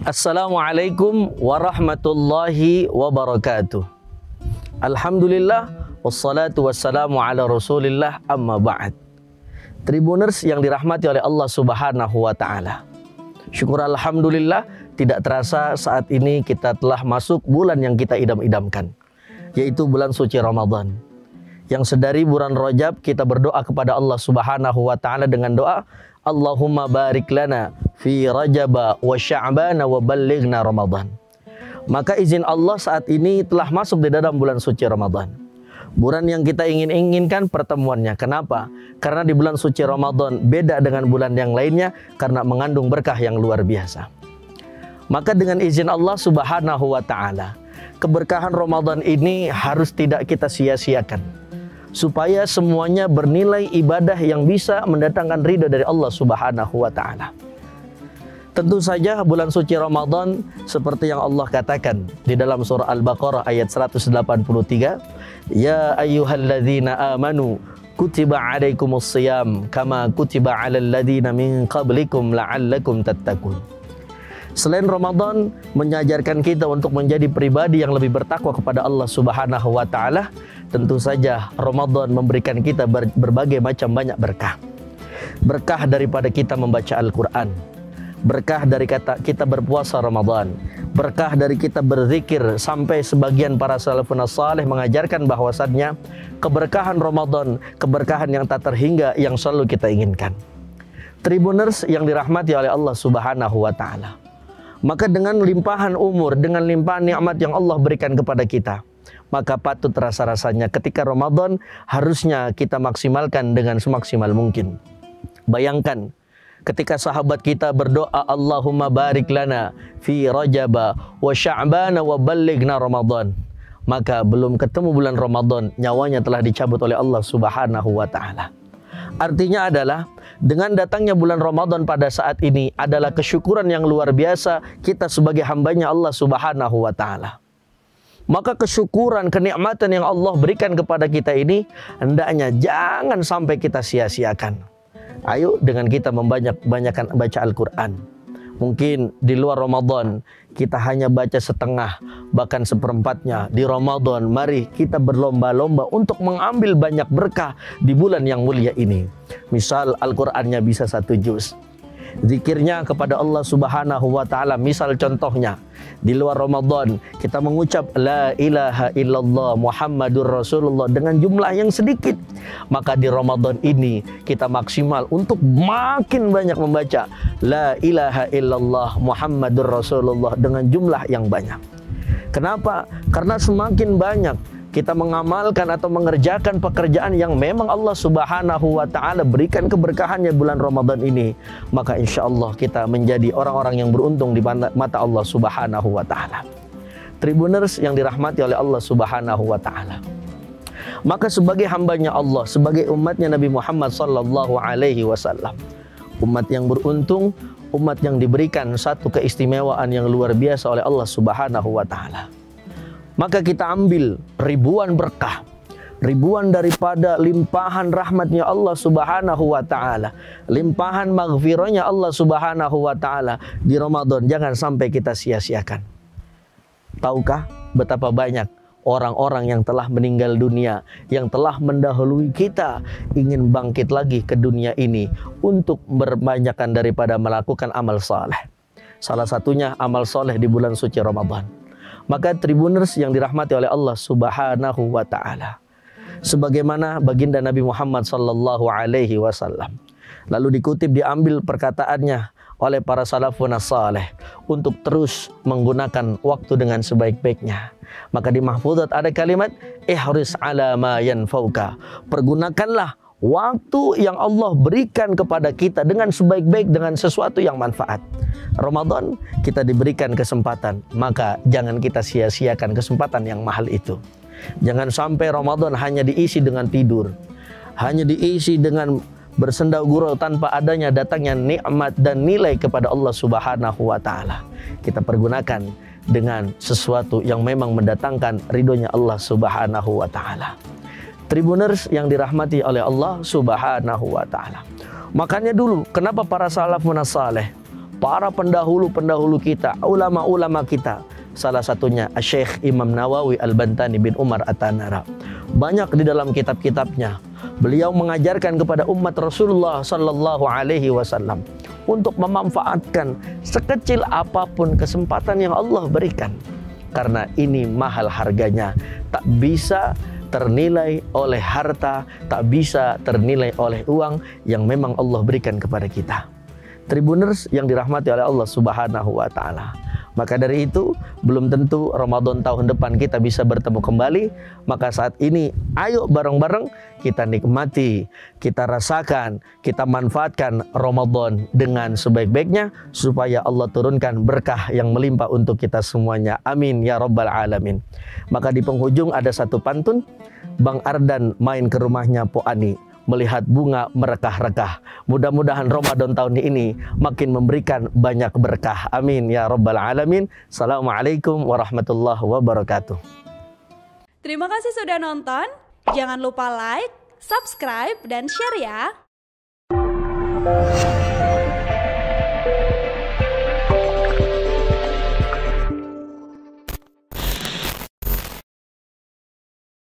Assalamualaikum warahmatullahi wabarakatuh. Alhamdulillah wassalatu wassalamu ala Rasulillah, amma ba'd. Tribuners yang dirahmati oleh Allah Subhanahu wa taala. Syukur alhamdulillah, tidak terasa saat ini kita telah masuk bulan yang kita idam-idamkan, yaitu bulan suci Ramadan. Yang sedari bulan Rajab kita berdoa kepada Allah Subhanahu wa taala dengan doa, Allahumma barik lana fi Rajaba wa Sya'bana wa ballighna Ramadan. Maka izin Allah saat ini telah masuk di dalam bulan suci Ramadan. Bulan yang kita inginkan pertemuannya. Kenapa? Karena di bulan suci Ramadan beda dengan bulan yang lainnya karena mengandung berkah yang luar biasa. Maka dengan izin Allah Subhanahu wa taala, keberkahan Ramadan ini harus tidak kita sia-siakan, supaya semuanya bernilai ibadah yang bisa mendatangkan ridha dari Allah Subhanahu wa taala. Tentu saja bulan suci Ramadan seperti yang Allah katakan di dalam surah Al-Baqarah ayat 183, ya ayyuhalladzina amanu kutiba alaikumus shiyam kama kutiba alal ladzina min qablikum la'allakum tattaqun. Selain Ramadan mengajarkan kita untuk menjadi pribadi yang lebih bertakwa kepada Allah Subhanahu wa taala, tentu saja Ramadan memberikan kita berbagai macam banyak berkah. Berkah daripada kita membaca Al-Quran, berkah dari kita berpuasa Ramadan, berkah dari kita berzikir, sampai sebagian para salafun salih mengajarkan bahwasannya keberkahan Ramadan, keberkahan yang tak terhingga yang selalu kita inginkan. Tribuners yang dirahmati oleh Allah Subhanahu wa taala. Maka dengan limpahan umur, dengan limpahan nikmat yang Allah berikan kepada kita, maka patut rasa-rasanya ketika Ramadan harusnya kita maksimalkan dengan semaksimal mungkin. Bayangkan ketika sahabat kita berdoa, Allahumma barik lana fi Rajaba wa Sya'bana wa ballighna Ramadan. Maka belum ketemu bulan Ramadan, nyawanya telah dicabut oleh Allah Subhanahu wa taala. Artinya adalah dengan datangnya bulan Ramadan pada saat ini adalah kesyukuran yang luar biasa kita sebagai hambanya Allah Subhanahu wa taala. Maka kesyukuran, kenikmatan yang Allah berikan kepada kita ini hendaknya jangan sampai kita sia-siakan. Ayo dengan kita membanyak-banyakan baca Al-Quran. Mungkin di luar Ramadan kita hanya baca setengah, bahkan seperempatnya. Di Ramadan mari kita berlomba-lomba untuk mengambil banyak berkah di bulan yang mulia ini. Misal Al-Qur'annya bisa 1 juz, zikirnya kepada Allah Subhanahu wa taala. Misal contohnya di luar Ramadan kita mengucap la ilaha illallah Muhammadur Rasulullah dengan jumlah yang sedikit, maka di Ramadan ini kita maksimal untuk makin banyak membaca la ilaha illallah Muhammadur Rasulullah dengan jumlah yang banyak. Kenapa? Karena semakin banyak kita mengamalkan atau mengerjakan pekerjaan yang memang Allah Subhanahu wa taala berikan keberkahannya bulan Ramadan ini, maka insya Allah kita menjadi orang-orang yang beruntung di mata Allah Subhanahu wa taala. Tribuners yang dirahmati oleh Allah Subhanahu wa taala. Maka sebagai hambanya Allah, sebagai umatnya Nabi Muhammad sallallahu alaihi wasallam, umat yang beruntung, umat yang diberikan satu keistimewaan yang luar biasa oleh Allah Subhanahu wa taala. Maka kita ambil ribuan berkah, ribuan daripada limpahan rahmatnya Allah Subhanahu wa taala, limpahan maghfirahnya Allah Subhanahu wa taala di Ramadan. Jangan sampai kita sia-siakan. Tahukah betapa banyak orang-orang yang telah meninggal dunia, yang telah mendahului kita, ingin bangkit lagi ke dunia ini untuk berbanyakkan daripada melakukan amal saleh. Salah satunya amal saleh di bulan suci Ramadan. Maka tribuners yang dirahmati oleh Allah Subhanahu wa taala, sebagaimana baginda Nabi Muhammad sallallahu alaihi wasallam, lalu dikutip, diambil perkataannya oleh para salafun salih untuk terus menggunakan waktu dengan sebaik-baiknya. Maka di mahfuzat ada kalimat ihris ala ma yanfauka, pergunakanlah waktu yang Allah berikan kepada kita dengan sebaik-baik, dengan sesuatu yang manfaat. Ramadan kita diberikan kesempatan, maka jangan kita sia-siakan kesempatan yang mahal itu. Jangan sampai Ramadan hanya diisi dengan tidur, hanya diisi dengan bersendau gurau tanpa adanya datangnya nikmat dan nilai kepada Allah Subhanahu wa taala. Kita pergunakan dengan sesuatu yang memang mendatangkan ridhonya Allah Subhanahu wa taala. Tribuners yang dirahmati oleh Allah Subhanahu wa taala. Makanya dulu kenapa para salafun saleh para pendahulu-pendahulu kita, ulama-ulama kita. Salah satunya Syekh Imam Nawawi Al-Bantani bin Umar At-Tanara. Banyak di dalam kitab-kitabnya beliau mengajarkan kepada umat Rasulullah sallallahu alaihi wasallam untuk memanfaatkan sekecil apapun kesempatan yang Allah berikan. Karena ini mahal harganya, tak bisa ternilai oleh harta, tak bisa ternilai oleh uang yang memang Allah berikan kepada kita. Tribuners yang dirahmati oleh Allah Subhanahu wa taala. Maka dari itu, belum tentu Ramadan tahun depan kita bisa bertemu kembali. Maka saat ini, ayo bareng-bareng kita nikmati, kita rasakan, kita manfaatkan Ramadan dengan sebaik-baiknya, supaya Allah turunkan berkah yang melimpah untuk kita semuanya. Amin ya rabbal alamin. Maka di penghujung ada satu pantun, Bang Ardan main ke rumahnya Po Ani, melihat bunga merekah-rekah. Mudah-mudahan Ramadan tahun ini makin memberikan banyak berkah. Amin ya rabbal alamin. Assalamualaikum warahmatullahi wabarakatuh. Terima kasih sudah nonton. Jangan lupa like, subscribe, dan share ya.